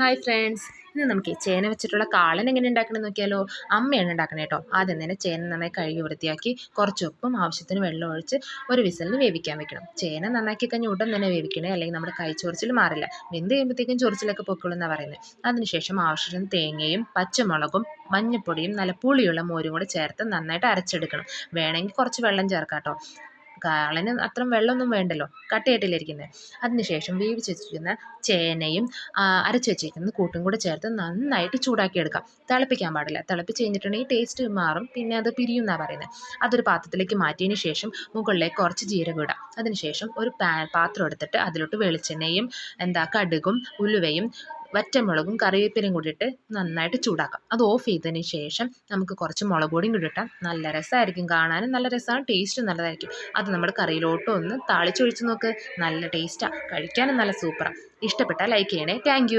Hi friends, ഇന്ന് നമുക്ക് ചേന വെച്ചിട്ടുള്ള കാളൻ എങ്ങനെ ഉണ്ടാക്കണം നോക്കിയാലോ. അമ്മയാണ് ഉണ്ടാക്കണേ കേട്ടോ. ആദ്യം തന്നെ ചേന നന്നായി കഴുകി വൃത്തിയാക്കി കുറച്ച് ഉപ്പും ആവശ്യത്തിന് വെള്ളം ഒഴിച്ച് ഒരു വിസലിന് വേവിക്കാൻ വെക്കണം. ചേന നന്നാക്കി കഴിഞ്ഞ് ഉടൻ തന്നെ വേവിക്കണേ, അല്ലെങ്കിൽ നമ്മുടെ കൈ ചൊറിച്ചിൽ മാറില്ല. വെന്ത് കഴിയുമ്പോഴത്തേക്കും ചൊറിച്ചിലൊക്കെ പൊക്കുള്ളൂ എന്നാണ് പറയുന്നത്. അതിനുശേഷം ആവശ്യത്തിന് തേങ്ങയും പച്ചമുളകും മഞ്ഞൾപ്പൊടിയും നല്ല പുളിയുള്ള മോരും കൂടെ ചേർത്ത് നന്നായിട്ട് അരച്ചെടുക്കണം. വേണമെങ്കിൽ കുറച്ച് വെള്ളം ചേർക്കാം കേട്ടോ. കാളന് അത്ര വെള്ളമൊന്നും വേണ്ടല്ലോ, കട്ടയായിട്ടില്ലിരിക്കുന്നത്. അതിനുശേഷം വേവിച്ച് വെച്ചിരിക്കുന്ന ചേനയും അരച്ച് വെച്ചിരിക്കുന്ന കൂട്ടും കൂടെ ചേർത്ത് നന്നായിട്ട് ചൂടാക്കി എടുക്കാം. തിളപ്പിക്കാൻ പാടില്ല. തിളപ്പിച്ച് കഴിഞ്ഞിട്ടുണ്ടെങ്കിൽ ടേസ്റ്റ് മാറും, പിന്നെ അത് പിരിയും എന്നാണ് പറയുന്നത്. അതൊരു പാത്രത്തിലേക്ക് മാറ്റിയതിന് ശേഷം മുകളിലേക്ക് കുറച്ച് ജീരകം ഇടാം. അതിനുശേഷം ഒരു പാത്രം എടുത്തിട്ട് അതിലോട്ട് വെളിച്ചെണ്ണയും കടുകും ഉലുവയും വറ്റമുളകും കറിവേപ്പിലയും കൂടി ഇട്ട് നന്നായിട്ട് ചൂടാക്കാം. അത് ഓഫ് ചെയ്തതിന് ശേഷം നമുക്ക് കുറച്ച് മുളക് പൊടിയും കൂടി ഇട്ടാൽ നല്ല രസമായിരിക്കും. കാണാനും നല്ല രസമാണ്, ടേസ്റ്റും നല്ലതായിരിക്കും. അത് നമ്മുടെ കറിയിലോട്ട് ഒന്ന് താളിച്ചൊഴിച്ച് നോക്ക്. നല്ല ടേസ്റ്റാണ്, കഴിക്കാനും നല്ല സൂപ്പറാണ്. ഇഷ്ടപ്പെട്ടാൽ ലൈക്ക് ചെയ്യണേ. താങ്ക്